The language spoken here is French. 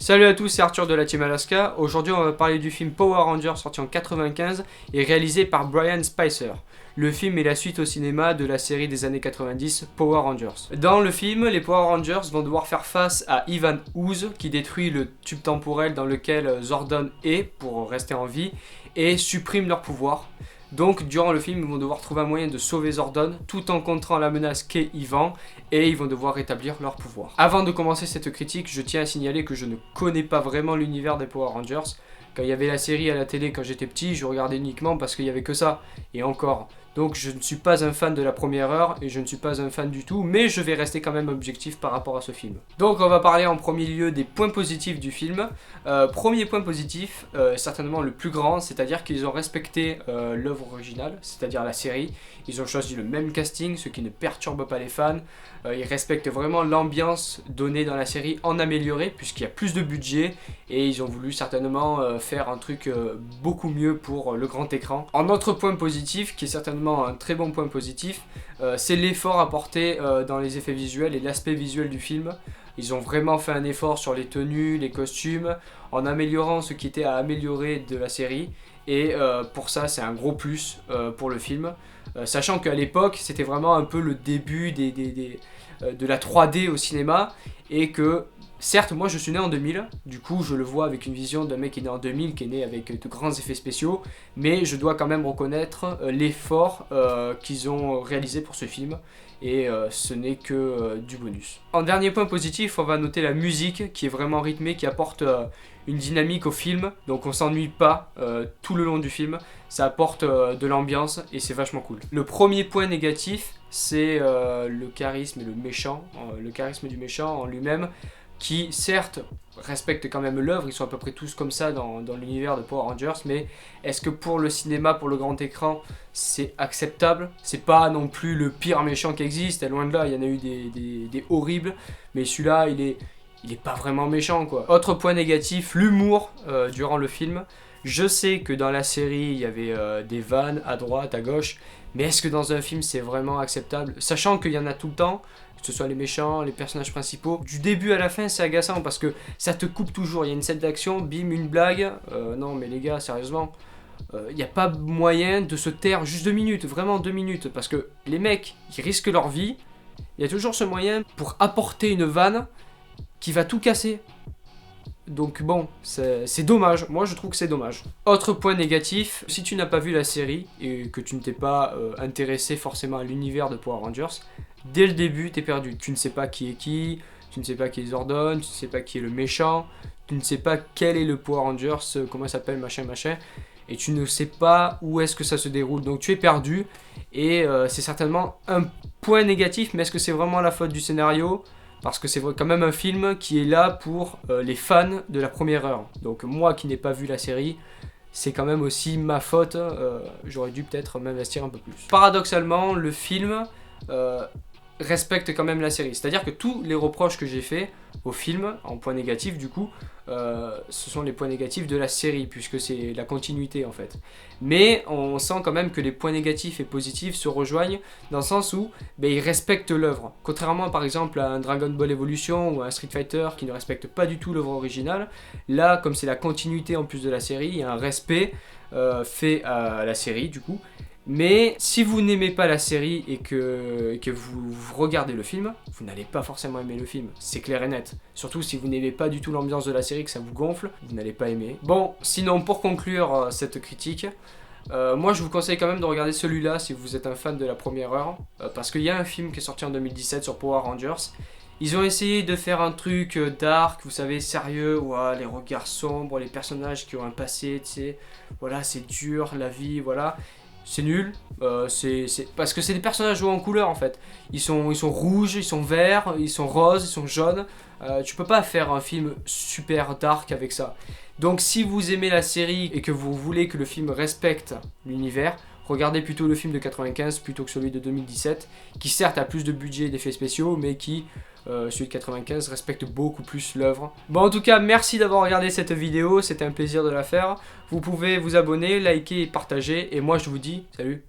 Salut à tous, c'est Arthur de la Team Alaska. Aujourd'hui on va parler du film Power Rangers sorti en 95 et réalisé par Brian Spicer. Le film est la suite au cinéma de la série des années 90 Power Rangers. Dans le film, les Power Rangers vont devoir faire face à Ivan Ooze qui détruit le tube temporel dans lequel Zordon est pour rester en vie et supprime leur pouvoir. Donc durant le film, ils vont devoir trouver un moyen de sauver Zordon tout en contrant la menace qu'est Ivan et ils vont devoir rétablir leur pouvoir. Avant de commencer cette critique, je tiens à signaler que je ne connais pas vraiment l'univers des Power Rangers. Quand il y avait la série à la télé quand j'étais petit, je regardais uniquement parce qu'il n'y avait que ça, et encore. Donc je ne suis pas un fan de la première heure et je ne suis pas un fan du tout, mais je vais rester quand même objectif par rapport à ce film. Donc on va parler en premier lieu des points positifs du film. Premier point positif, certainement le plus grand, c'est-à-dire qu'ils ont respecté l'œuvre originale, c'est-à-dire la série. Ils ont choisi le même casting, ce qui ne perturbe pas les fans. Ils respectent vraiment l'ambiance donnée dans la série en améliorée, puisqu'il y a plus de budget et ils ont voulu certainement faire un truc beaucoup mieux pour le grand écran. En autre point positif, qui est certainement un très bon point positif, c'est l'effort apporté dans les effets visuels et l'aspect visuel du film. Ils ont vraiment fait un effort sur les tenues, les costumes, en améliorant ce qui était à améliorer de la série. Et pour ça, c'est un gros plus pour le film. Sachant qu'à l'époque, c'était vraiment un peu le début de la 3D au cinéma. Et que, certes, moi je suis né en 2000. Du coup, je le vois avec une vision d'un mec qui est né en 2000, qui est né avec de grands effets spéciaux. Mais je dois quand même reconnaître l'effort qu'ils ont réalisé pour ce film. Et ce n'est que du bonus. En dernier point positif, on va noter la musique qui est vraiment rythmée, qui apporte une dynamique au film, donc on s'ennuie pas tout le long du film, ça apporte de l'ambiance et c'est vachement cool. Le premier point négatif, c'est le charisme et le charisme du méchant en lui-même, qui certes respecte quand même l'œuvre, ils sont à peu près tous comme ça dans l'univers de Power Rangers, mais est-ce que pour le cinéma, pour le grand écran, c'est acceptable? C'est pas non plus le pire méchant qui existe, loin de là, il y en a eu des horribles, mais celui-là, il est pas vraiment méchant, quoi. Autre point négatif, l'humour durant le film. Je sais que dans la série, il y avait des vannes à droite, à gauche, mais est-ce que dans un film, c'est vraiment acceptable? Sachant qu'il y en a tout le temps, que ce soit les méchants, les personnages principaux. Du début à la fin, c'est agaçant parce que ça te coupe toujours. Il y a une scène d'action, bim, une blague. Non, mais les gars, sérieusement, il n'y a pas moyen de se taire juste 2 minutes, vraiment 2 minutes. Parce que les mecs, ils risquent leur vie. Il y a toujours ce moyen pour apporter une vanne qui va tout casser. Donc bon, c'est dommage, moi je trouve que c'est dommage. Autre point négatif, si tu n'as pas vu la série et que tu ne t'es pas intéressé forcément à l'univers de Power Rangers, dès le début t'es perdu. Tu ne sais pas qui est qui, tu ne sais pas qui est Zordon, tu ne sais pas qui est le méchant, tu ne sais pas quel est le Power Rangers, comment il s'appelle, machin, et tu ne sais pas où est-ce que ça se déroule. Donc tu es perdu et c'est certainement un point négatif, mais est-ce que c'est vraiment la faute du scénario ? Parce que c'est quand même un film qui est là pour les fans de la première heure. Donc moi qui n'ai pas vu la série, c'est quand même aussi ma faute. J'aurais dû peut-être m'investir un peu plus. Paradoxalement, le film respecte quand même la série. C'est-à-dire que tous les reproches que j'ai faits au film, en point négatif du coup, ce sont les points négatifs de la série, puisque c'est la continuité en fait. Mais on sent quand même que les points négatifs et positifs se rejoignent, dans le sens où ils respectent l'œuvre. Contrairement par exemple à un Dragon Ball Evolution ou à un Street Fighter qui ne respecte pas du tout l'œuvre originale, là comme c'est la continuité en plus de la série, il y a un respect fait à la série du coup. Mais si vous n'aimez pas la série et que vous regardez le film, vous n'allez pas forcément aimer le film, c'est clair et net. Surtout si vous n'aimez pas du tout l'ambiance de la série, que ça vous gonfle, vous n'allez pas aimer. Bon, sinon pour conclure cette critique, moi je vous conseille quand même de regarder celui-là si vous êtes un fan de la première heure, parce qu'il y a un film qui est sorti en 2017 sur Power Rangers. Ils ont essayé de faire un truc dark, vous savez, sérieux, ouais, les regards sombres, les personnages qui ont un passé, tu sais, voilà, c'est dur, la vie, voilà. C'est nul, parce que c'est des personnages joués en couleur en fait. Ils sont rouges, ils sont verts, ils sont roses, ils sont jaunes. Tu peux pas faire un film super dark avec ça. Donc si vous aimez la série et que vous voulez que le film respecte l'univers, regardez plutôt le film de 95 plutôt que celui de 2017, qui certes a plus de budget et d'effets spéciaux, mais qui, celui de 95, respecte beaucoup plus l'œuvre. Bon, en tout cas, merci d'avoir regardé cette vidéo, c'était un plaisir de la faire. Vous pouvez vous abonner, liker et partager, et moi je vous dis salut.